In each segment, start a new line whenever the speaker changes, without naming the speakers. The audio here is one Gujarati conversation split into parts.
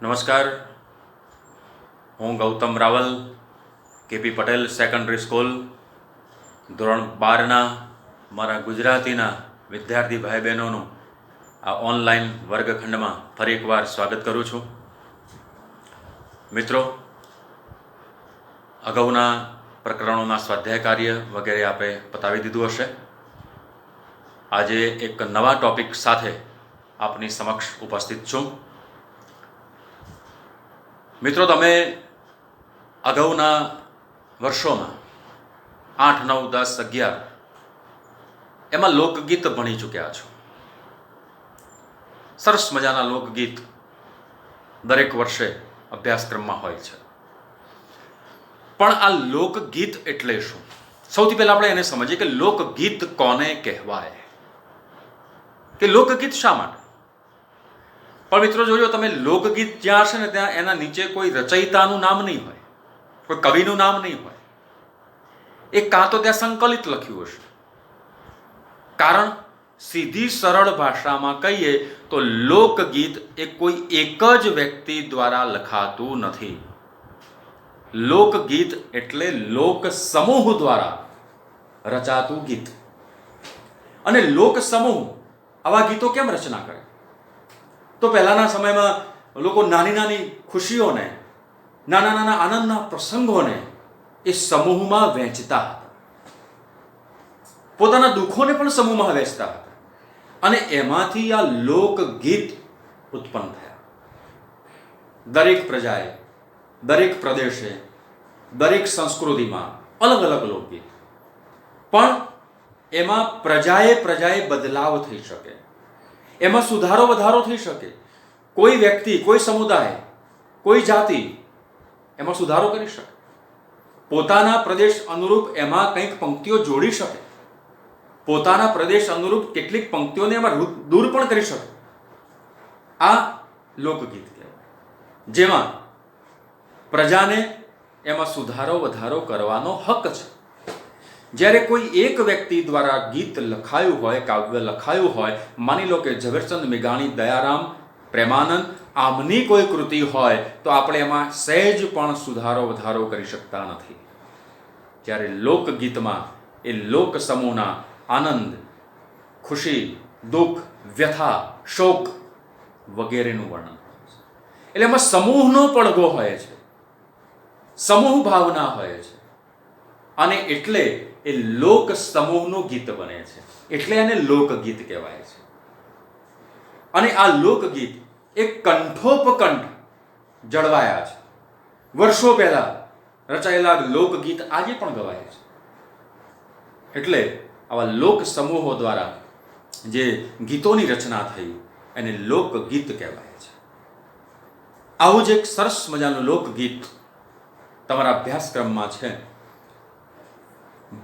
નમસ્કાર, હું Gautam Raval, K P Patel secondary school ધોરણ 12ના મારા ગુજરાતીના વિદ્યાર્થી ભાઈ બહેનોનું આ ઓનલાઈન વર્ગખંડમાં ફરી એકવાર સ્વાગત કરું છું. મિત્રો, અગાઉના પ્રકરણોના સ્વાધ્યાય કાર્ય વગેરે આપણે પતાવી દીધું હશે. આજે એક નવા ટોપિક સાથે આપની સમક્ષ ઉપસ્થિત છું. મિત્રો, તમે અગાઉના વર્ષોમાં 8, 9, 10, 11 એમાં લોકગીત ભણી ચૂક્યા છો. સરસ મજાના લોકગીત દરેક વર્ષે અભ્યાસક્રમમાં હોય છે. પણ આ લોકગીત એટલે શું? સૌથી પહેલા આપણે એને સમજીએ કે લોકગીત કોને કહેવાય, કે લોકગીત શા માટે. પણ મિત્રો, જોજો તમે, લોકગીત જ્યાં હશે ને ત્યાં એના નીચે કોઈ રચયિતાનું નામ નહીં હોય, કોઈ કવિનું નામ નહીં હોય. એ કાં તો ત્યાં સંકલિત લખ્યું હશે. કારણ સીધી સરળ ભાષામાં કહીએ તો લોકગીત એ કોઈ એક જ વ્યક્તિ દ્વારા લખાતું નથી. લોકગીત એટલે લોક સમૂહ દ્વારા રચાતું ગીત. અને લોક સમૂહ આવા ગીતો કેમ રચના કરે? તો પહેલાના સમયમાં લોકો નાની નાની ખુશીઓને, નાના નાના આનંદના પ્રસંગોને એ સમૂહમાં વહેંચતા હતા. પોતાના દુઃખોને પણ સમૂહમાં વહેંચતા હતા. અને એમાંથી આ લોકગીત ઉત્પન્ન થયા. દરેક પ્રજાએ, દરેક પ્રદેશે, દરેક સંસ્કૃતિમાં અલગ અલગ લોકગીત. પણ એમાં પ્રજાએ બદલાવ થઈ શકે, એમાં સુધારો વધારો થઈ શકે. કોઈ વ્યક્તિ, કોઈ સમુદાય, કોઈ જાતિ એમાં સુધારો કરી શકે. પોતાના પ્રદેશ અનુરૂપ એમાં કંઈક પંક્તિઓ જોડી શકે. પોતાના પ્રદેશ અનુરૂપ કેટલીક પંક્તિઓને એમાં દૂર પણ કરી શકે. આ લોકગીત કહેવાય, જેમાં પ્રજાને એમાં સુધારો વધારો કરવાનો હક છે. જ્યારે કોઈ એક વ્યક્તિ દ્વારા ગીત લખાયું હોય, કાવ્ય લખાયું હોય, માની લો કે ઝવેરચંદ મેઘાણી, દયારામ, પ્રેમાનંદ, આમની કોઈ કૃતિ હોય, તો આપણે એમાં સહેજ પણ સુધારો વધારો કરી શકતા નથી. જ્યારે લોકગીતમાં એ લોક સમૂહના આનંદ, ખુશી, દુઃખ, વ્યથા, શોક વગેરેનું વર્ણન હોય છે. એટલે એમાં સમૂહનો પડઘો હોય છે, સમૂહ ભાવના હોય છે. અને એટલે એ લોક સમૂહનું ગીત બને છે. એટલે એને લોકગીત કહેવાય છે. અને આ લોકગીત એક કંઠોપકંઠ જળવાયા છે. વર્ષો પહેલા રચાયેલા લોકગીત આજે પણ ગવાય છે. એટલે આવા લોક સમૂહો દ્વારા જે ગીતોની રચના થઈ એને લોકગીત કહેવાય છે. આવું જ એક સરસ મજાનું લોકગીત તમારા અભ્યાસક્રમમાં છે,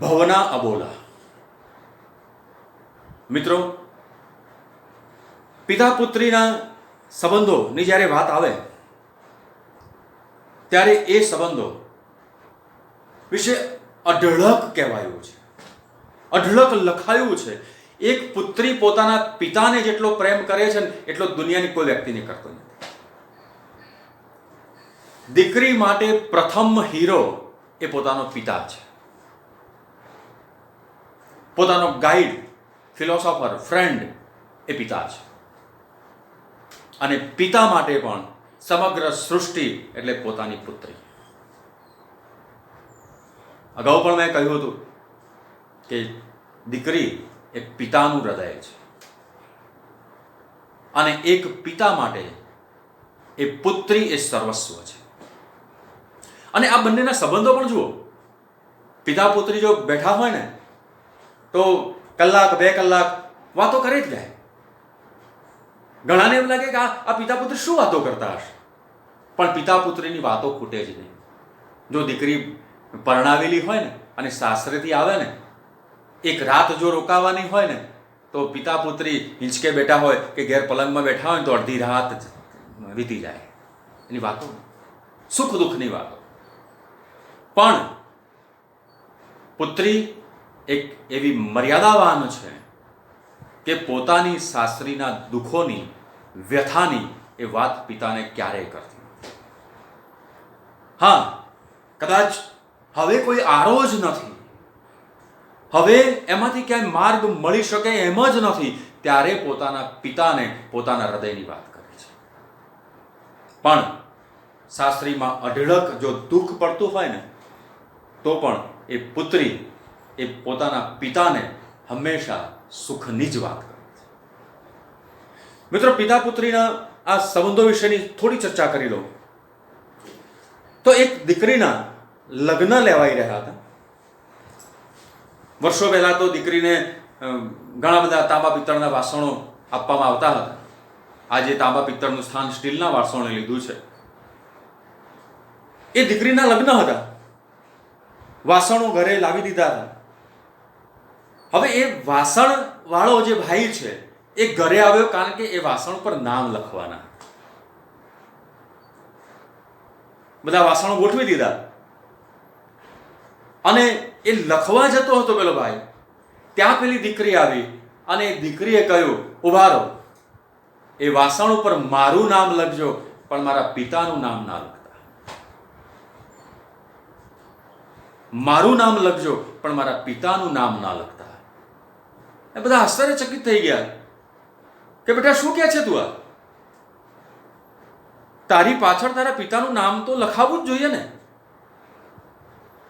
ભવના અબોલા. મિત્રો, પિતા પુત્રીના સંબંધોની જ્યારે વાત આવે ત્યારે એ સંબંધો વિશે અઢળક કહેવાયું છે, અઢળક લખાયું છે. એક પુત્રી પોતાના પિતાને જેટલો પ્રેમ કરે છે ને એટલો દુનિયાની કોઈ વ્યક્તિને કરતો નથી. દીકરી માટે પ્રથમ હીરો એ પોતાનો પિતા છે. પોતાનો ગાઈડ, ફિલોસોફર, ફ્રેન્ડ એ પિતા છે. અને પિતા માટે પણ સમગ્ર સૃષ્ટિ એટલે પોતાની પુત્રી. અગાઉ પણ મેં કહ્યું હતું કે દીકરી એ પિતાનું હૃદય છે. અને એક પિતા માટે એ પુત્રી એ સર્વસ્વ છે. અને આ બંનેના સંબંધો પણ જુઓ. પિતા પુત્રી જો બેઠા હોય ને તો કલાક, 2 કલાક વાતો કરે જ જાય. ઘણાને એમ લાગે કે આ પિતા પુત્રી શું વાતો કરતા હશે, પણ પિતા પુત્રીની વાતો ખૂટે જ નહીં. જો દીકરી પરણાવેલી હોય ને અને સાસરેથી આવે ને, એક રાત જો રોકાવાની હોય ને, તો પિતા પુત્રી હિંચકે બેઠા હોય કે ઘેર પલંગમાં બેઠા હોય ને તો અડધી રાત વીતી જાય એની વાતો, સુખ દુઃખની વાતો. પણ પુત્રી એક એવી મર્યાદાવાન છે કે પોતાની સાસરીના દુઃખોની, વ્યથાની એ વાત પિતાને ક્યારેય કરતી નથી. હા, કદાચ હવે કોઈ આરો જ નથી, હવે એમાંથી ક્યાંય માર્ગ મળી શકે એમ જ નથી, ત્યારે પોતાના પિતાને પોતાના હૃદયની વાત કરે છે. પણ સાસરીમાં અઢળક જો દુઃખ પડતું હોય ને, તો પણ એ પુત્રી એ પોતાના પિતાને હંમેશા સુખની જ વાત કરે છે. મિત્રો, પિતા પુત્રીના આ સંબંધો વિશેની થોડી ચર્ચા કરી લો. તો એક દીકરીના લગ્ન લેવાઈ રહ્યા હતા. વર્ષો પહેલા તો દીકરીને ઘણા બધા તાંબા પિત્તળના વાસણો આપવામાં આવતા હતા. આજે તાંબા પિત્તળનું સ્થાન સ્ટીલના વાસણોએ લીધું છે. એ દીકરીના લગ્ન હતા, વાસણો ઘરે લાવી દીધા હતા. હવે એ વાસણ વાળો જે ભાઈ છે એ ઘરે આવ્યો, કારણ કે એ વાસણ પર નામ લખવાના. બધા વાસણો ગોઠવી દીધા અને એ લખવા જતો હતો પેલો ભાઈ. ત્યાં પેલી દીકરી આવી અને દીકરીએ કહ્યું, ઉભા રહો, એ વાસણ ઉપર મારું નામ લખજો, પણ મારા પિતાનું નામ ના લખતા. મારું નામ લખજો, પણ મારા પિતાનું નામ ના લખતા. એ બધા આશ્ચર્યચકિત થઈ ગયા કે બેટા શું કહે છે તું? આ તારી પાછળ તારા પિતાનું નામ તો લખાવવું જ જોઈએ ને.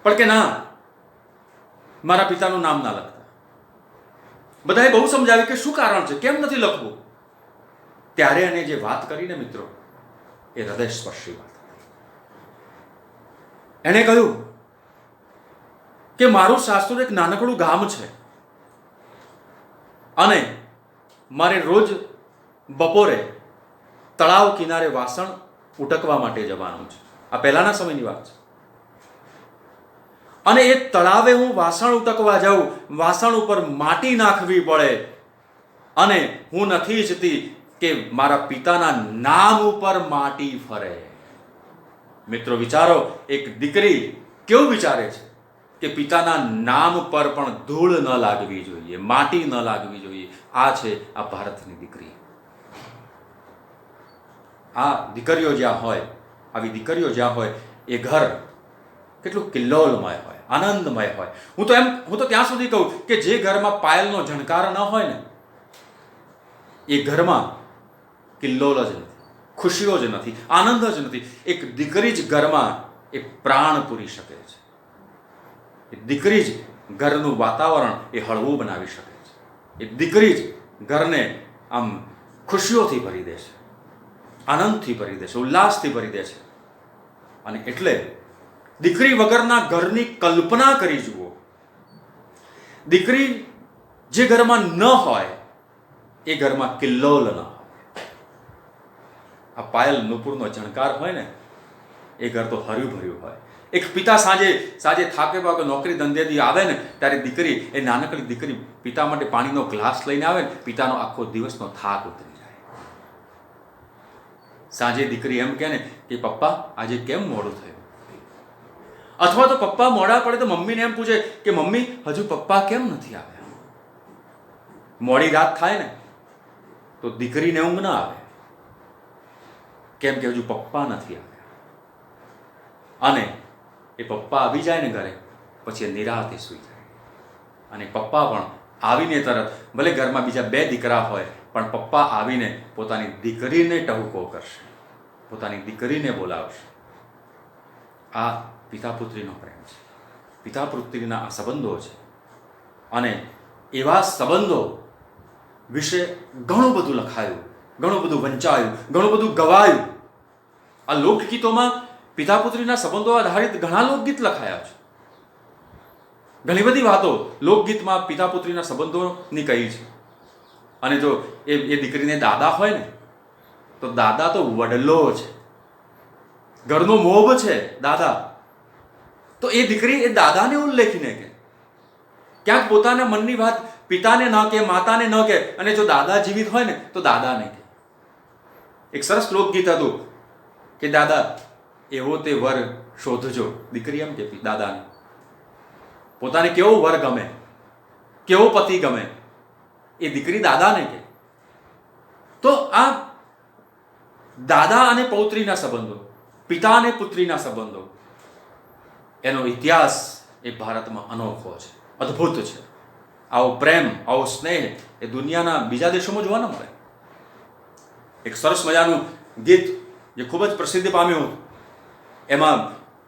પણ કે ના, મારા પિતાનું નામ ના લખતા. બધાએ બહુ સમજાવ્યું કે શું કારણ છે, કેમ નથી લખવું. ત્યારે એને જે વાત કરીને મિત્રો, એ હૃદયસ્પર્શી વાત. એણે કહ્યું કે મારું સાસરું એક નાનકડું ગામ છે અને મારે રોજ બપોરે તળાવ કિનારે વાસણ ઉટકવા માટે જવાનું છે. આ પહેલાના સમયની વાત છે. અને એ તળાવે હું વાસણ ઉટકવા જાઉં, વાસણ ઉપર માટી નાખવી પડે અને હું નથી ઈચ્છતી કે મારા પિતાના નામ ઉપર માટી ફરે. મિત્રો વિચારો, એક દીકરી કેવું વિચારે છે કે પિતાના નામ પર પણ ધૂળ ન લાગવી જોઈએ, માટી ન લાગવી જોઈએ. આ છે આ ભારતની દીકરી. આ દીકરીઓ જ્યાં હોય, આવી દીકરીઓ જ્યાં હોય, એ ઘર કેટલું કિલ્લોલમય હોય, આનંદમય હોય. હું તો ત્યાં સુધી કહું કે જે ઘરમાં પાયલનો ઝણકાર ન હોય ને, એ ઘરમાં કિલ્લોલ જ નથી, ખુશીઓ જ નથી, આનંદ જ નથી. એક દીકરી જ ઘરમાં એ પ્રાણ પૂરી શકે છે. એ દીકરી જ ઘરનું વાતાવરણ એ હળવું બનાવી શકે છે. એ દીકરી જ ઘરને આમ ખુશીઓથી ભરી દે છે, આનંદથી ભરી દે છે, ઉલ્લાસથી ભરી દે છે. અને એટલે દીકરી વગરના ઘરની કલ્પના કરી જુઓ. દીકરી જે ઘરમાં ન હોય એ ઘરમાં કિલ્લોલ ન હોય. આ પાયલ નુપુરનો ઝણકાર હોય ને, એ ઘર તો હર્યું ભર્યું હોય. એક પિતા સાંજે થાકે પાકે નોકરી ધંધેથી આવે ને, ત્યારે દીકરી, એ નાનકડી દીકરી પિતા માટે પાણીનો ગ્લાસ લઈને આવે ને, પિતાનો આખો દિવસનો થાક ઉતરી જાય. સાંજે દીકરી એમ કહે ને કે પપ્પા આજે કેમ મોડું થયું, અથવા તો પપ્પા મોડા પડે તો મમ્મીને એમ પૂછે કે મમ્મી હજુ પપ્પા કેમ નથી આવ્યા. મોડી રાત થાય ને તો દીકરીને ઊંઘ ના આવે, કેમ કે હજુ પપ્પા નથી આવ્યા. અને એ પપ્પા આવી જાય ને ઘરે, પછી એ નિરાંતે સૂઈ જાય. અને પપ્પા પણ આવીને તરત, ભલે ઘરમાં બીજા 2 દીકરા હોય, પણ પપ્પા આવીને પોતાની દીકરીને ટહુકો કરશે, પોતાની દીકરીને બોલાવશે. આ પિતા પુત્રીનો પ્રેમ છે, પિતા પુત્રીના આ સંબંધો છે. અને એવા સંબંધો વિશે ઘણું બધું લખાયું, ઘણું બધું વંચાયું, ઘણું બધું ગવાયું. આ લોકગીતોમાં પિતા પુત્રીના સંબંધો આધારિત ઘણા લોકગીત લખાયા છે. ઘણી બધી વાતો લોકગીતમાં પિતા પુત્રીના સંબંધોની કહી છે. અને જો એ દીકરીને દાદા હોય ને, તો દાદા તો વડલો છે, ઘરનો મોભ છે દાદા. તો એ દીકરી એ દાદાને ઉલ્લેખીને કે, ક્યાંક પોતાના મનની વાત પિતાને ન કે, માતાને ન કે, અને જો દાદા જીવિત હોય ને તો દાદાને કે. એક સરસ લોકગીત હતું કે દાદા એવો તે વર શોધજો. દીકરી એમ કે દાદાને, પોતાને કેવો વર ગમે, કેવો પતિ ગમે, એ દીકરી દાદાને કે. તો આ દાદા અને પૌત્રીના સંબંધો, પિતા અને પુત્રીના સંબંધો, એનો ઇતિહાસ એ ભારતમાં અનોખો છે, અદ્ભુત છે. આવો પ્રેમ, આવો સ્નેહ એ દુનિયાના બીજા દેશોમાં જોવા ન મળે. એક સરસ મજાનું ગીત જે ખૂબ જ પ્રસિદ્ધિ પામ્યું, એમાં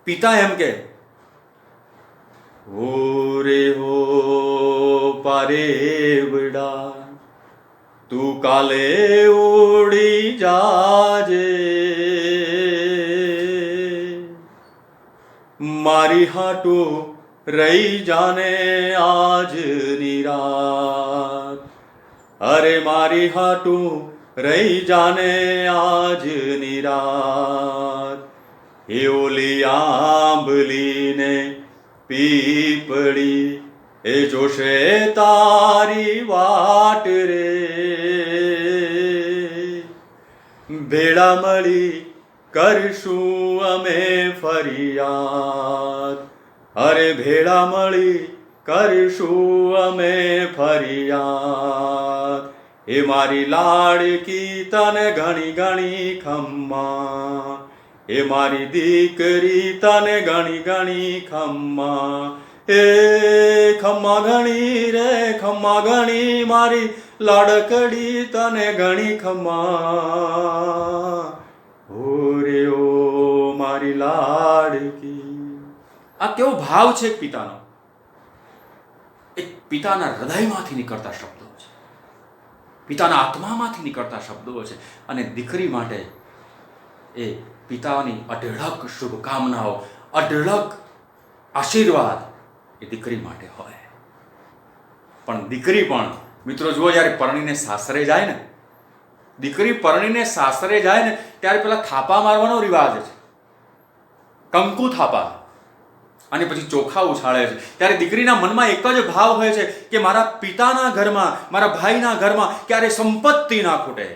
પિતા એમ કે, હો રે હો પારેવડા, તું કાલે ઉડી જાજે, મારી હાટું રહી જાને આજની રાત, અરે મારી હાટું રહી જાને આજની રાત. એ ઓલી આંબલીને પીપળી એ જોશે તારી વાટ રે, ભેળા મળી કરશું અમે ફરિયાદ, અરે ભેળા મળી કરશું અમે ફરિયાદ. એ મારી લાડકી તને ઘણી ઘણી ખમ્મા, એ મારી દીકરી તને ઘણી ઘણી ખમ્મા, એ ખમ્મા ઘણી રે ખમ્મા ઘણી, મારી લાડકડી તને ઘણી ખમ્મા, ઓ રે ઓ મારી લાડકી. આ કેવો ભાવ છે એક પિતાનો, એક પિતાના હૃદયમાંથી નીકળતા શબ્દો છે, પિતાના આત્મામાંથી નીકળતા શબ્દો છે. અને દીકરી માટે એ પિતાની અઢળક શુભકામનાઓ, અઢળક આશીર્વાદ એ દીકરી માટે હોય. પણ દીકરી પણ મિત્રો જુઓ, જ્યારે પરણીને સાસરે જાય ને, દીકરી પરણીને સાસરે જાય ને ત્યારે પેલા થાપા મારવાનો રિવાજ છે, કંકુ થાપા, અને પછી ચોખા ઉછાળે છે. ત્યારે દીકરીના મનમાં એક જ ભાવ હોય છે કે મારા પિતાના ઘરમાં, મારા ભાઈના ઘરમાં ક્યારે સંપત્તિ ના ખૂટે.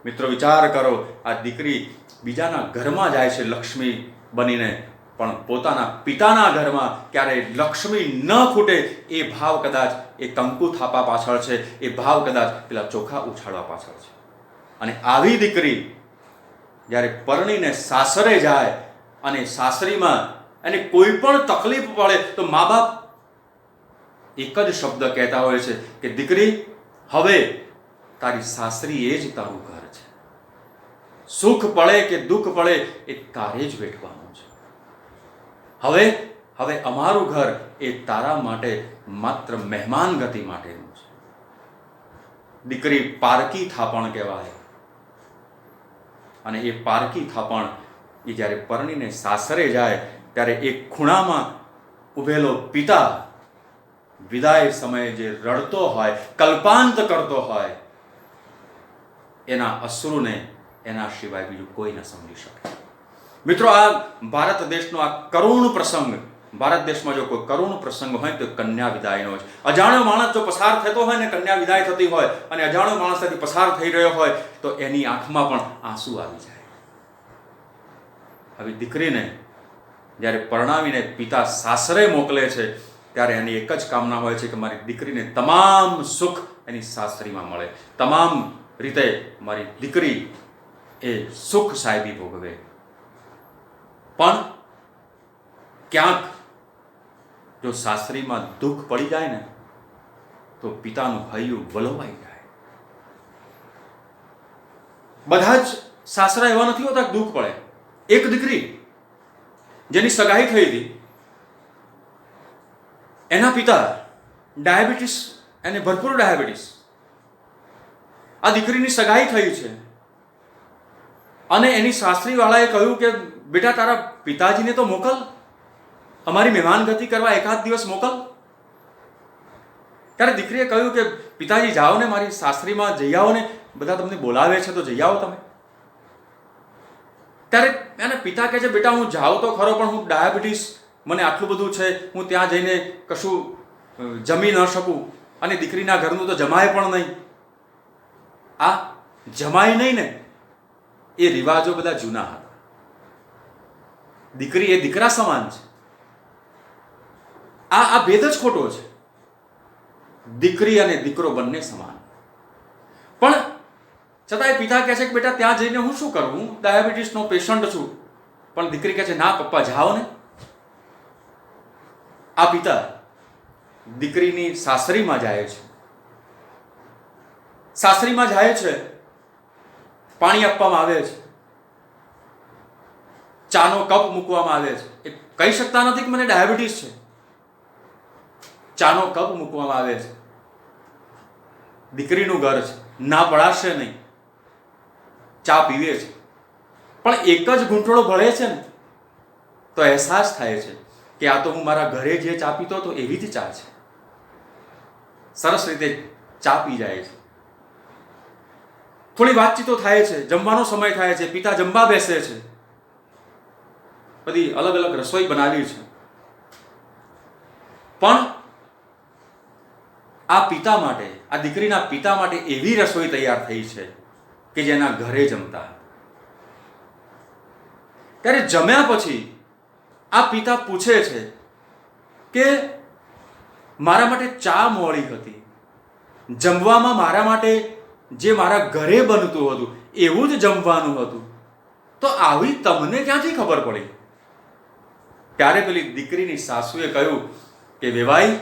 મિત્રો વિચાર કરો, આ દીકરી બીજાના ઘરમાં જાય છે લક્ષ્મી બનીને, પણ પોતાના પિતાના ઘરમાં ક્યારે લક્ષ્મી ન ખૂટે એ ભાવ કદાચ એ કંકુ થાપા પાછળ છે, એ ભાવ કદાચ પેલા ચોખા ઉછાળવા પાછળ છે. અને આવી દીકરી જ્યારે પરણીને સાસરે જાય અને સાસરીમાં એને કોઈ પણ તકલીફ પડે તો મા બાપ એક જ શબ્દ કહેતા હોય છે કે દીકરી, હવે તારી સાસરી એ જ તારું ઘર છે, સુખ પડે કે દુઃખ પડે એ તારે જ વેઠવાનું છે. હવે અમારું ઘર એ તારા માટે માત્ર મહેમાન ગતિ માટેનું છે. દીકરી પારકી થાપણ કહેવાય. અને એ પારકી થાપણ એ જ્યારે પરણીને સાસરે જાય ત્યારે એક ખૂણામાં ઉભેલો પિતા વિદાય સમયે જે રડતો હોય, કલ્પાંત કરતો હોય, એના અશ્રુને એના સિવાય બીજું કોઈ ન સમજી શકે. મિત્રો, આ ભારત દેશનો આ કરુણ પ્રસંગ, ભારત દેશમાં જો કોઈ કરુણ પ્રસંગ હોય તો કન્યા વિદાયનો જ. અજાણ્યો માણસ જો પસાર થતો હોય ને, કન્યા વિદાય થતી હોય અને અજાણ્યો માણસ ત્યાંથી પસાર થઈ રહ્યો હોય તો એની આંખમાં પણ આંસુ આવી જાય. આવી દીકરીને જ્યારે પરણાવીને પિતા સાસરે મોકલે છે ત્યારે એની એક જ કામના હોય છે કે મારી દીકરીને તમામ સુખ એની સાસરીમાં મળે, તમામ રીતે મારી દીકરી એ સુખ સાહેબી ભોગવે. પણ ક્યાંક જો સાસરીમાં દુઃખ પડી જાય ને તો પિતાનું હૈયું વલોવાઈ જાય. બધા જ સાસરા એવા નથી હોતા દુઃખ પડે. એક દીકરી જેની સગાઈ થઈ હતી, એના પિતા ડાયાબિટીસ, એને ભરપૂર ડાયાબિટીસ, આ દીકરીની સગાઈ થઈ છે અને એની સાસરીવાળાએ કહ્યું કે બેટા તારા પિતાજીને તો મોકલ, અમારી મહેમાનગતિ કરવા એકાદ દિવસ મોકલ. ત્યારે દીકરીએ કહ્યું કે પિતાજી જાઓ ને, મારી સાસરીમાં જઈ આવો ને, બધા તમને બોલાવે છે તો જઈ આવો તમે. ત્યારે એના પિતા કહે છે બેટા હું જાઉં તો ખરો, પણ હું ડાયાબિટીસ, મને આટલું બધું છે, હું ત્યાં જઈને કશું જમી ન શકું, અને દીકરીના ઘરનું તો જમાય પણ નહીં. આ જમાય નહીં ને એ રિવાજો બધા જૂના હતા. દીકરી એ દીકરા સમાન છે. આ ભેદ જ ખોટો છે. દીકરી અને દીકરો બંને સમાન. પણ છતાં એ પિતા કહે છે કે બેટા ત્યાં જઈને હું શું કરું, હું ડાયાબિટીસનો પેશન્ટ છું. પણ દીકરી કહે છે ના પપ્પા જાઓ ને. આ પિતા દીકરીની સાસરીમાં જાય છે. સાસરીમાં જાય છે, પાણી આપવામાં આવે છે, ચાનો કપ મૂકવામાં આવે છે. એ કહી શકતા નથી કે મને ડાયાબિટીસ છે. ચાનો કપ મૂકવામાં આવે છે. દીકરીનું ઘર છે, ના પડાશે નહીં, ચા પીવે છે. પણ એક જ ઘૂંટડો ભળે છે ને તો અહેસાસ થાય છે કે આ તો હું મારા ઘરે જે ચા પીતો હતો એવી જ ચા છે. સરસ રીતે ચા પી જાય છે. થોડી વાતચીતો થાય છે, જમવાનો સમય થાય છે, પિતા જમવા બેસે છે, બધી અલગ અલગ રસોઈ બનાવી છે. પણ આ પિતા માટે, આ દીકરીના પિતા માટે એવી રસોઈ તૈયાર થઈ છે કે જેના ઘરે જમતા. ત્યારે જમ્યા પછી આ પિતા પૂછે છે કે મારા માટે ચા મોડી હતી, જમવામાં મારા માટે જે મારા ઘરે બનતું હતું એવું જ જમવાનું હતું, તો આવી તમને ક્યાંથી ખબર પડી? ત્યારે પેલી દીકરીની સાસુએ કહ્યું કે વેવાઈ,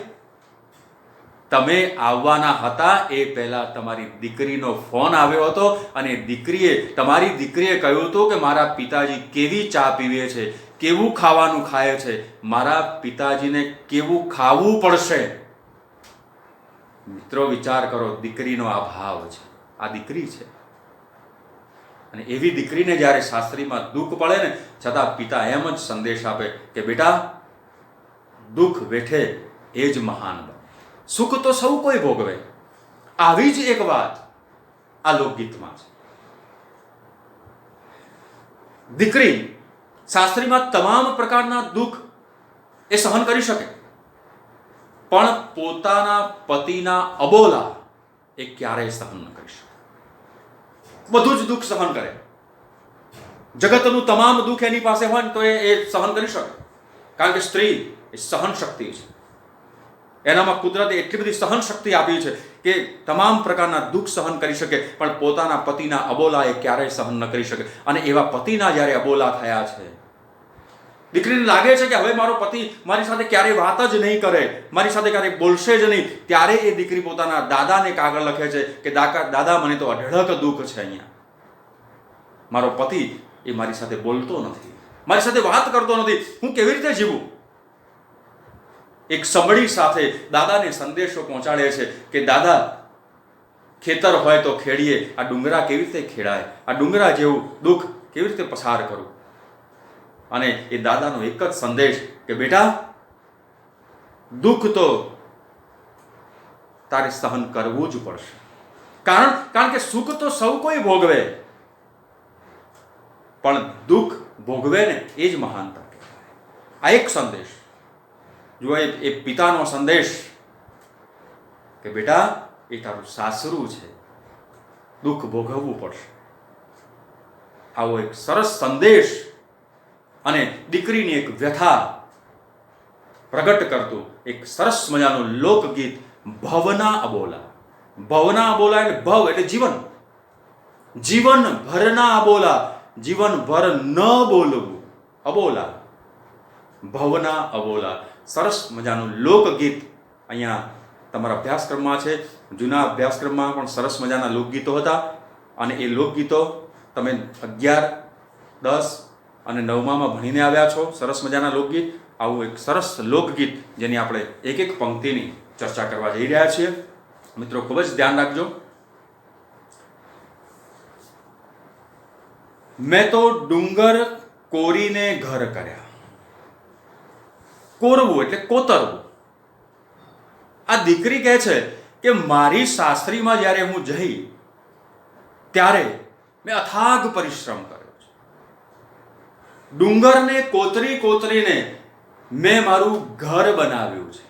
તમે આવવાના હતા એ પહેલા તમારી દીકરીનો ફોન આવ્યો હતો અને તમારી દીકરીએ કહ્યું હતું કે મારા પિતાજી કેવી ચા પીવે છે, કેવું ખાવાનું ખાય છે, મારા પિતાજીને કેવું ખાવું પડશે. મિત્રો વિચાર કરો, દીકરીનો આ ભાવ છે. આ દીકરી છે અને એવી દીકરીને જ્યારે સાસરીમાં દુઃખ પડે ને છતાં પિતા એમ જ સંદેશ આપે કે બેટા દુઃખ વેઠે એ જ મહાન બને, સુખ તો સૌ કોઈ ભોગવે. આવી જ એક વાત આ લોકગીતમાં છે. દીકરી સાસરીમાં તમામ પ્રકારના દુઃખ એ સહન કરી શકે, પણ પોતાના પતિના અબોલા એ ક્યારેય સહન ન કરી શકે. બધું જ દુઃખ સહન કરે. જગતનું તમામ દુઃખ એની પાસે હોય ને તો એ સહન કરી શકે, કારણ કે સ્ત્રી એ સહન શક્તિ છે. એનામાં કુદરતે એટલી બધી સહન શક્તિ આપી છે કે તમામ પ્રકારના દુઃખ સહન કરી શકે, પણ પોતાના પતિના અબોલા એ ક્યારેય સહન ન કરી શકે. અને એવા પતિના જ્યારે અબોલા થયા છે, દીકરીને લાગે છે કે હવે મારો પતિ મારી સાથે ક્યારેય વાત જ નહીં કરે, મારી સાથે ક્યારેય બોલશે જ નહીં, ત્યારે એ દીકરી પોતાના દાદાને કાગળ લખે છે કે દાદા મને તો અઢળક દુઃખ છે. અહીંયા મારો પતિ એ મારી સાથે બોલતો નથી, મારી સાથે વાત કરતો નથી, હું કેવી રીતે જીવું? એક સંભળી સાથે દાદાને સંદેશો પહોંચાડે છે કે દાદા, ખેતર હોય તો ખેડીએ, આ ડુંગરા કેવી રીતે ખેડાય, આ ડુંગરા જેવું દુઃખ કેવી રીતે પસાર કરું? અને એ દાદાનો એક જ સંદેશ કે બેટા દુઃખ તો તારે સહન કરવું જ પડશે, કારણ કે સુખ તો સૌ કોઈ ભોગવે, પણ દુઃખ ભોગવે ને એ જ મહાનતા કહેવાય. આ એક સંદેશ જો એ પિતાનો સંદેશ કે બેટા એ તારું સાસરું છે, દુઃખ ભોગવવું પડશે. આવો એક સરસ સંદેશ અને દીકરીની એક વ્યથા પ્રગટ કરતું એક સરસ મજાનું લોકગીત ભવના અબોલા. ભવના અબોલા એટલે ભવ એટલે જીવન, જીવન ભરના અબોલા, જીવન ભર ન બોલવું, અબોલા, ભવના અબોલા. સરસ મજાનું લોકગીત અહીંયા તમારા અભ્યાસક્રમમાં છે. જૂના અભ્યાસક્રમમાં પણ સરસ મજાના લોકગીતો હતા અને એ લોકગીતો તમે 11, 10 અને 9માં ભણીને આવ્યા છો. સરસ મજાના લોકગીત. આવું એક સરસ લોકગીત જેની આપણે એક એક પંક્તિની ચર્ચા કરવા જઈ રહ્યા છીએ. મિત્રો ખૂબ જ ધ્યાન રાખજો. મેં તો ડુંગર કોરીને ઘર કર્યા. કોરવું એટલે કોતરવું. આ દીકરી કહે છે કે મારી સાસરીમાં જ્યારે હું જઈ ત્યારે મેં અથાગ પરિશ્રમ કર્યો છે. ડુંગરને કોતરીને મેં મારું ઘર બનાવ્યું છે.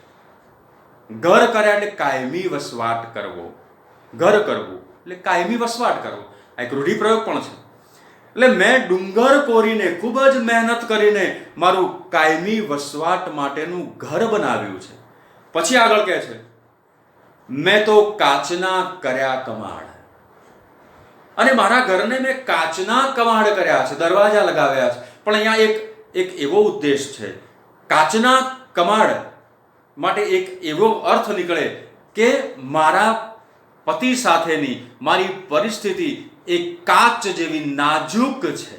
ઘર કર્યા એટલે કાયમી વસવાટ કરવો. ઘર કરવું એટલે કાયમી વસવાટ કરવો. આ એક રૂઢિપ્રયોગ પણ છે. એટલે મેં ડુંગર કોરીને ખૂબ જ મહેનત કરીને મારું કાયમી વસવાટ માટેનું ઘર બનાવ્યું છે. પછી આગળ કહે છે મેં તો કાચના કર્યા કમાડ. અને મારા ઘરને મેં કાચના કમાડ કર્યા છે, દરવાજા લગાવ્યા છે. પણ અહીંયા એક એવો ઉદ્દેશ છે. કાચના કમાડ માટે એક એવો અર્થ નીકળે કે મારા પતિ સાથેની મારી પરિસ્થિતિ એ કાચ જેવી નાજુક છે,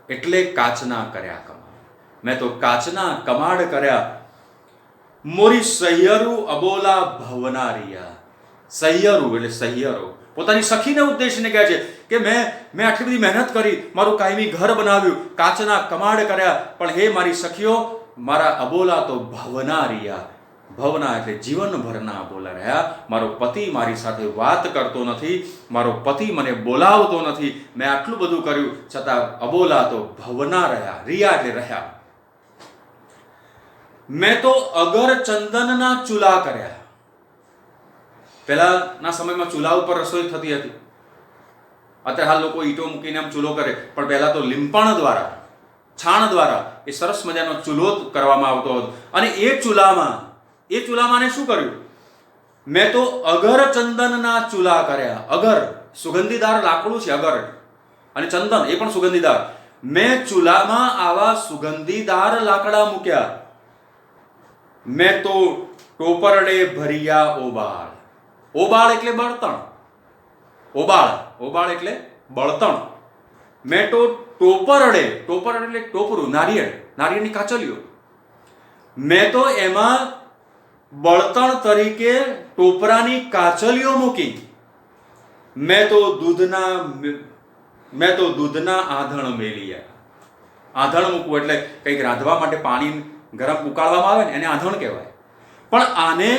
એટલે કાચના કર્યા કમાડ. મેં તો કાચના કમાડ કર્યા. મોરી સહિયરું અબોલા ભવનારિયા. સહિયરું એટલે સહિયરો પોતાની સખીને ઉદ્દેશીને કહે છે કે મેં આટલી બધી મહેનત કરી, મારું કાયમી ઘર બનાવ્યું, કાચના કમાડ કર્યા, પણ હે મારી સખીઓ, મારા અબોલા તો ભવનારિયા. ભવના એટલે જીવનભરના અબોલા રહ્યા. મારો પતિ મારી સાથે વાત કરતો નથી, મારો પતિ મને બોલાવતો નથી. મેં આટલું બધું કર્યું છતાં અબોલા તો ભવના રહ્યા. રિયા એટલે રહ્યા. મેં તો અગર ચંદનના ચૂલા કર્યા. પહેલાના સમયમાં ચૂલા ઉપર રસોઈ થતી હતી. અત્યારે હાલ લોકો ઈંટો મૂકીને આમ ચૂલો કરે, પણ પહેલા તો લીંપણ દ્વારા, છાણ દ્વારા એ સરસ મજાનો ચૂલો કરવામાં આવતો હતો. અને એ ચૂલામાં શું કર્યું? મેં તો અગર ચંદનના ચૂલા કર્યા. અગર સુગંધીદાર લાકડું છે, અગર, અને ચંદન એ પણ સુગંધીદાર. મેં ચૂલામાં આવા સુગંધીદાર લાકડા મૂક્યા. મેં તો ટોપરડે ભર્યા ઓબાળ. ઓબાળ એટલે બળતણ. ઓબાળ એટલે બળતણ. મેં તો ટોપરડ એટલે ટોપરું, નારિયેળની કાચલીઓ. મેં તો એમાં બળતણ તરીકે ટોપરાની કાચલીઓ મૂકી. મેં તો દૂધના આધણ મેલિયા. આધણ મૂકવું એટલે કંઈક રાંધવા માટે પાણી ગરમ ઉકાળવામાં આવે ને એને આધણ કહેવાય. પણ આને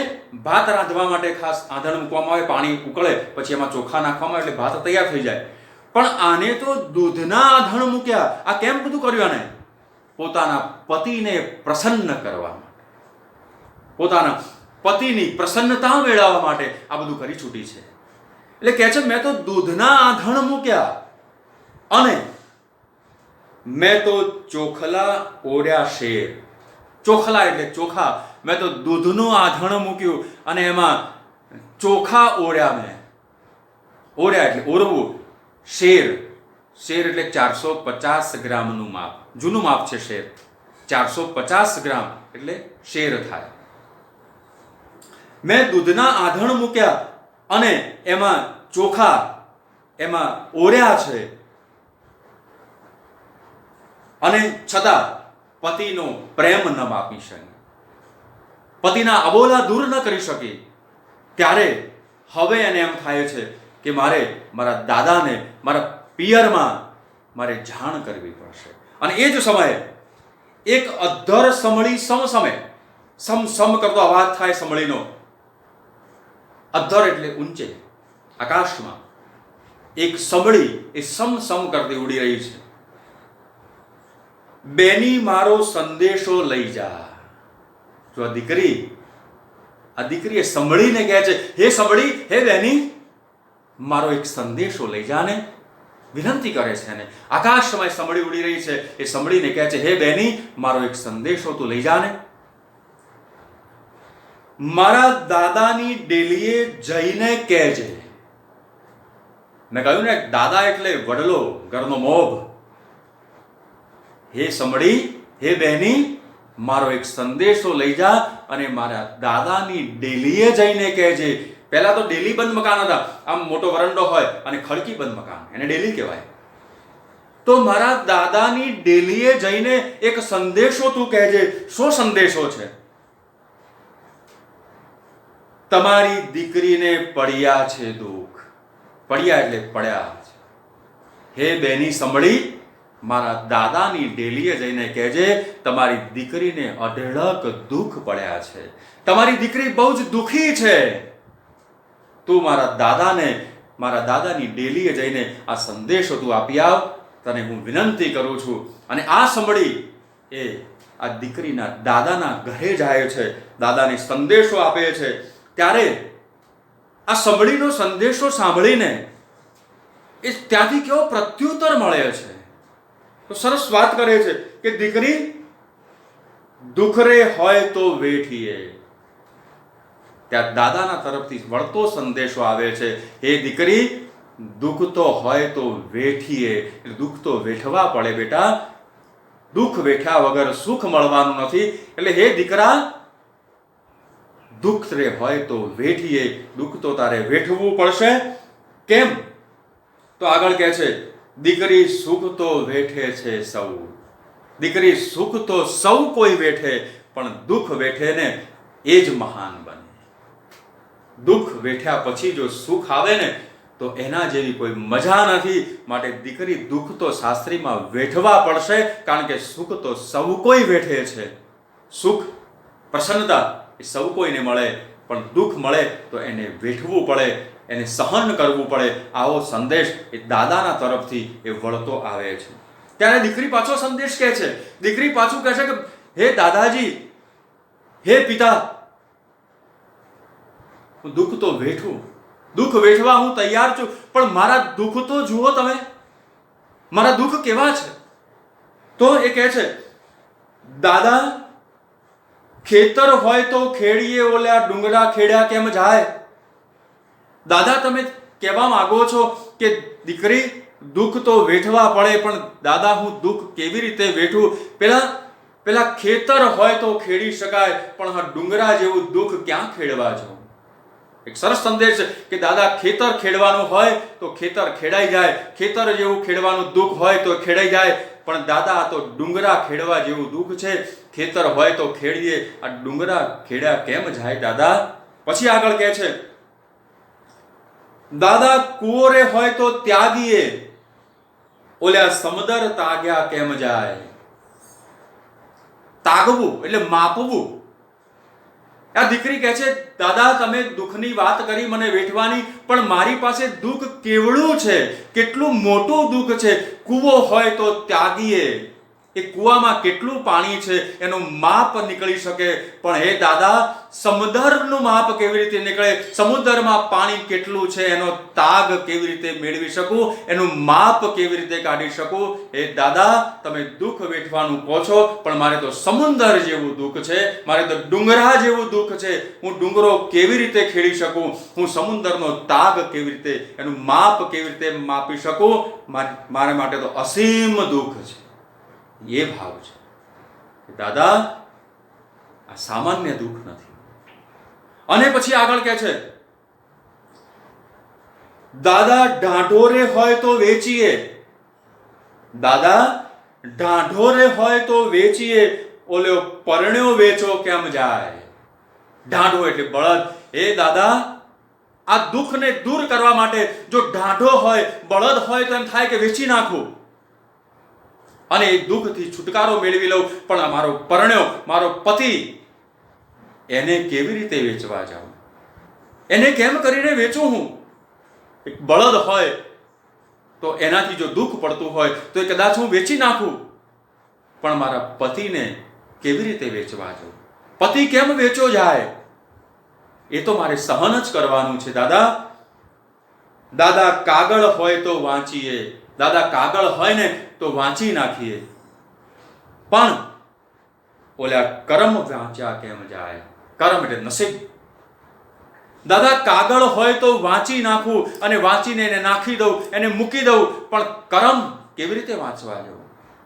ભાત રાંધવા માટે ખાસ આધણ મૂકવામાં આવે. પાણી ઉકળે પછી એમાં ચોખા નાખવામાં એટલે ભાત તૈયાર થઈ જાય. પણ આને તો દૂધના આધણ મૂક્યા. આ કેમ બધું કર્યું? આને પોતાના પતિને પ્રસન્ન કરવા માટે, પોતાના પતિની પ્રસન્નતા મેળવવા માટે આ બધું કરી છૂટી છે. એટલે કહે છે મેં તો દૂધના આધણ મૂક્યા અને મેં તો ચોખલા ઓઢ્યા શેર. ચોખલા એટલે ચોખા. મેં તો દૂધનું આધણ મૂક્યું અને એમાં ચોખા ઓઢ્યા. મેં ઓઢ્યા એટલે ઓરવું. શેર એટલે 450 ગ્રામનું માપ, જૂનું માપ છે શેર. 450 ગ્રામ એટલે શેર થાય. મેં દૂધના આધણ મૂક્યા અને એમાં ચોખા એમાં ઓર્યા છે, અને છતાં પતિનો પ્રેમ ન માપી શકી, પતિના અબોલા દૂર ન કરી શકી. ત્યારે હવે એને એમ થાય છે કે મારે મારા દાદાને મારા પિયરમાં મારે જાણ કરવી પડશે. અને એ જ સમયે એક અધ્ધર સમળી સમ કરતો અવાજ થાય સમળીનો. અધ્ધર એટલે ઊંચે આકાશમાં એક સમળી એ સમ કરતી ઉડી રહી છે. બેની મારો સંદેશો લઈ જા. જો આ દીકરી એ સંભળીને કહે છે, હે સંભળી, હે બેની, મારો એક સંદેશો લઈ જાને, વિનંતી કરે છે. એને આકાશમાં સંભળી ઉડી રહી છે. એ સંભળીને કહે છે, હે બેની, મારો એક સંદેશો તું લઈ જાને. મારા દાદાની ડેલીએ જઈને કહેજે. મેં કહ્યું ને, દાદા એટલે વડલો, ઘરનો મોભ. હે સંભળી, હે બહેની, મારો એક સંદેશો લઈ જા અને મારા દાદાની ડેલીએ જઈને કહેજે. પહેલા તો ડેલી બંધ મકાન હતા. આમ મોટો વરંડો હોય અને ખડકી બંધ મકાન, એને ડેલી કહેવાય. તો મારા દાદાની ડેલીએ જઈને એક સંદેશો તું કહેજે. શું સંદેશો છે? તમારી દીકરીને પડ્યા છે દુઃખ. પડ્યા એટલે પડ્યા છે. હે બેની સંભળી, મારા દાદાની ડેલીએ જઈને કહેજે, તમારી દીકરીને અઢળક દુઃખ પડ્યા છે. તમારી દીકરી બહુ જ દુઃખી છે. તું મારા દાદાની ડેલીએ જઈને આ સંદેશો તું આપી આવ, તને હું વિનંતી કરું છું. અને આ સંભળી એ આ દીકરીના દાદાના ઘરે જાય છે, દાદાને સંદેશો આપે છે. ત્યારે આ સંભળીનો સંદેશો સાંભળીને એ ત્યાંથી કેવો પ્રત્યુત્તર મળે છે. તો સરસ વાત કરે છે કે દીકરી, દુખરે હોય તો વેઠીએ. ત્યાં દાદાના તરફથી વળતો સંદેશો આવે છે, હે દીકરી, દુઃખ તો હોય તો વેઠીએ, દુઃખ તો વેઠવા પડે બેટા, દુઃખ વેઠ્યા વગર સુખ મળવાનું નથી. એટલે હે દીકરા, દુઃખ રે હોય તો વેઠીએ, દુઃખ તો તારે વેઠવું પડશે. કેમ? તો આગળ કહે છે, દીકરી સુખ તો વેઠે છે સૌ. દીકરી સુખ તો સૌ કોઈ વેઠે, પણ દુઃખ વેઠે ને એ જ મહાન બને. દુઃખ વેઠ્યા પછી જો સુખ આવે ને તો એના જેવી કોઈ મજા નથી. માટે દીકરી દુઃખ તો શાસ્ત્રીમાં વેઠવા પડશે, કારણ કે સુખ તો સૌ કોઈ વેઠે છે. સુખ, પ્રસન્નતા એ સૌ કોઈને મળે, પણ દુઃખ મળે તો એને વેઠવું પડે, એને સહન કરવું પડે. આવો સંદેશ એ દાદાના તરફથી એ વળતો આવે છે. ત્યારે દીકરી પાછો સંદેશ કહે છે, દીકરી પાછું કહે છે કે હે દાદાજી, હે પિતા, હું દુઃખ તો વેઠું, દુઃખ વેઠવા હું તૈયાર છું, પણ મારા દુઃખ તો જુઓ તમે, મારા દુઃખ કેવા છે. તો એ કહે છે, દાદા, ખેતર હોય તો ખેડીએ ઓલા ડુંગરા ખેડ્યા કેમ જાય. દાદા, તમે કહેવા માંગો છો કે દીકરી દુઃખ તો વેઠવા પડે, પણ દાદા હું દુઃખ કેવી રીતે વેઠું. પેલા ખેતર હોય તો ખેડી શકાય, પણ હા ડુંગરા જેવું દુઃખ ક્યાં ખેડવા જાઉં. એક સરસ સંદેશ છે કે દાદા, ખેતર ખેડવાનું હોય તો ખેતર ખેડાઈ જાય, ખેતર જેવું ખેડવાનું દુઃખ હોય તો ખેડાઈ જાય, પણ દાદા આ તો ડુંગરા ખેડવા જેવું દુઃખ છે. ખેતર હોય તો ખેડીએ, આ ડુંગરા ખેડ્યા કેમ જાય દાદા. પછી આગળ કહે છે, દાદા, કુંવરે હોય તો ત્યાગીએ, ઓલ્યા સમદર તાગ્યા કેમ જાય. તાગવું એટલે માપવું. આ દીકરી કહે છે, દાદા, તમે દુઃખની વાત કરી મને વેઠવાની, પણ મારી પાસે દુઃખ કેવડું છે, કેટલું મોટું દુઃખ છે. કૂવો હોય તો ત્યાગીએ, એ કૂવામાં કેટલું પાણી છે એનું માપ નીકળી શકે, પણ હે દાદા, સમુદ્રનું માપ કેવી રીતે નીકળે, સમુદ્રમાં પાણી કેટલું છે એનો તાગ કેવી રીતે મેળવી શકું, એનું માપ કેવી રીતે કાઢી શકું. હે દાદા, તમે દુઃખ વેઠવાનું કહો છો, પણ મારે તો સમુદ્ર જેવું દુઃખ છે, મારે તો ડુંગરા જેવું દુઃખ છે. હું ડુંગરો કેવી રીતે ખેડી શકું, હું સમુદ્રનો તાગ કેવી રીતે, એનું માપ કેવી રીતે માપી શકું. મારા માટે તો અસીમ દુઃખ છે. એ ભાવ છે કે દાદા, આ સામાન્ય દુઃખ નથી. અને પછી આગળ કહે છે, દાદા, ઢાઢોરે હોય તો વેચીએ. દાદા, ઢાઢોરે હોય તો વેચીએ, ઓલો પરણ્યો વેચો કેમ જાય. ઢાઢો એટલે બળદ. એ દાદા, આ દુઃખને દૂર કરવા માટે જો ઢાઢો હોય, બળદ હોય તો એમ થાય કે વેચી નાખું અને એ દુઃખથી છુટકારો મેળવી લઉં, પણ મારો પરણ્યો, મારો પતિ, એને કેવી રીતે વેચવા જાઉં, એને કેમ કરીને વેચું હું. એક બળદ હોય તો એનાથી જો દુઃખ પડતું હોય તો એ કદાચ હું વેચી નાખું, પણ મારા પતિને કેવી રીતે વેચવા જાઉં. પતિ કેમ વેચો જાય, એ તો મારે સહન જ કરવાનું છે. દાદા, દાદા, કાગળ હોય તો વાંચીએ. દાદા, કાગળ હોય ને તો વાંચી નાખીએ, પણ ઓલા કર્મ વાંચ્યા કેમ જાય. કર્મ એટલે નસીબ. દાદા, કાગળ હોય તો વાંચી નાખું અને વાંચીને એને નાખી દઉં, એને મૂકી દઉં, પણ કર્મ કેવી રીતે વાંચવા જાઉં.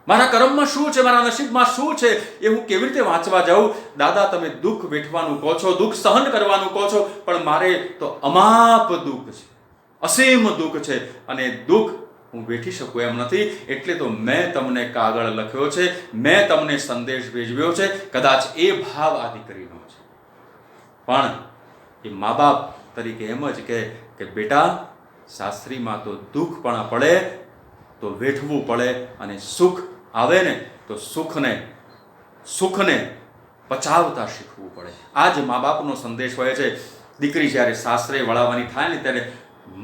મારા કર્મમાં શું છે, મારા નસીબમાં શું છે, એ હું કેવી રીતે વાંચવા જાઉં. દાદા, તમે દુઃખ વેઠવાનું કહો છો, દુઃખ સહન કરવાનું કહો છો, પણ મારે તો અમાપ દુઃખ છે, અસીમ દુઃખ છે, અને દુઃખ હું વેઠી શકું એમ નથી. એટલે તો મેં તમને કાગળ લખ્યો છે, મેં તમને સંદેશ ભેજવ્યો છે. કદાચ એ ભાવ આ દીકરીનો છે, પણ એ મા બાપ તરીકે એમ જ કે બેટા, શાસ્ત્રીમાં તો દુઃખ પણ પડે તો વેઠવું પડે, અને સુખ આવે ને તો સુખને પચાવતા શીખવું પડે. આ જ મા બાપનો સંદેશ હોય છે. દીકરી જ્યારે સાસરે વળાવવાની થાય ને ત્યારે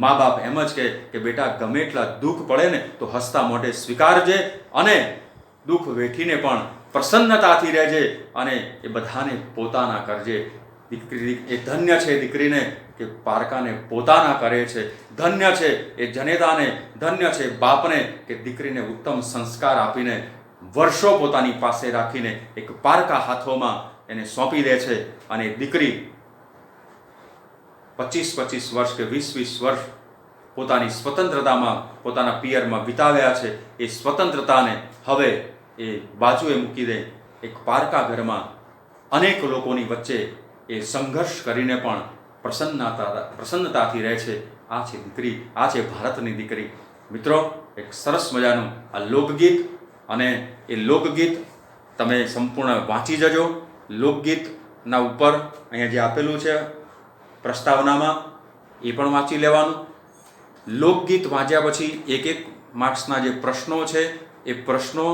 મા બાપ એમ જ કે બેટા, ગમે એટલા દુઃખ પડે ને તો હસતા મોઢે સ્વીકારજે, અને દુઃખ વેઠીને પણ પ્રસન્નતાથી રહેજે, અને એ બધાને પોતાના કરજે. દીકરી એ ધન્ય છે દીકરીને કે પારકાને પોતાના કરે છે, ધન્ય છે એ જનેતાને, ધન્ય છે બાપને કે દીકરીને ઉત્તમ સંસ્કાર આપીને વર્ષો પોતાની પાસે રાખીને એક પારકા હાથોમાં એને સોંપી દે છે. અને દીકરી 25-25 વર્ષ કે 20-20 વર્ષ પોતાની સ્વતંત્રતામાં પોતાના પિયરમાં વિતાવ્યા છે, એ સ્વતંત્રતાને હવે એ બાજુએ મૂકી દે એક પારકા ઘરમાં અનેક લોકોની વચ્ચે એ સંઘર્ષ કરીને પણ પ્રસન્નતાથી રહે છે. આ છે દીકરી, આ છે ભારતની દીકરી. મિત્રો, એક સરસ મજાનું આ લોકગીત, અને એ લોકગીત તમે સંપૂર્ણ વાંચી જજો. લોકગીતના ઉપર અહીંયા જે આપેલું છે પ્રસ્તાવનામાં એ પણ વાંચી લેવાનું. લોકગીત વાંચ્યા પછી એક એક માર્ક્સના જે પ્રશ્નો છે એ પ્રશ્નો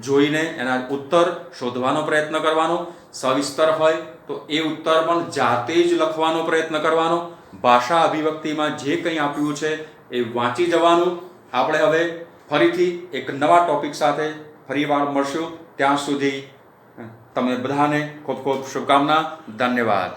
જોઈને એના ઉત્તર શોધવાનો પ્રયત્ન કરવાનો. સવિસ્તર હોય તો એ ઉત્તર પણ જાતે જ લખવાનો પ્રયત્ન કરવાનો. ભાષા અભિવ્યક્તિમાં જે કંઈ આપ્યું છે એ વાંચી જવાનું. આપણે હવે ફરીથી એક નવા ટોપિક સાથે ફરીવાર મળશું. ત્યાં સુધી તમે બધાને ખૂબ ખૂબ શુભકામના. ધન્યવાદ.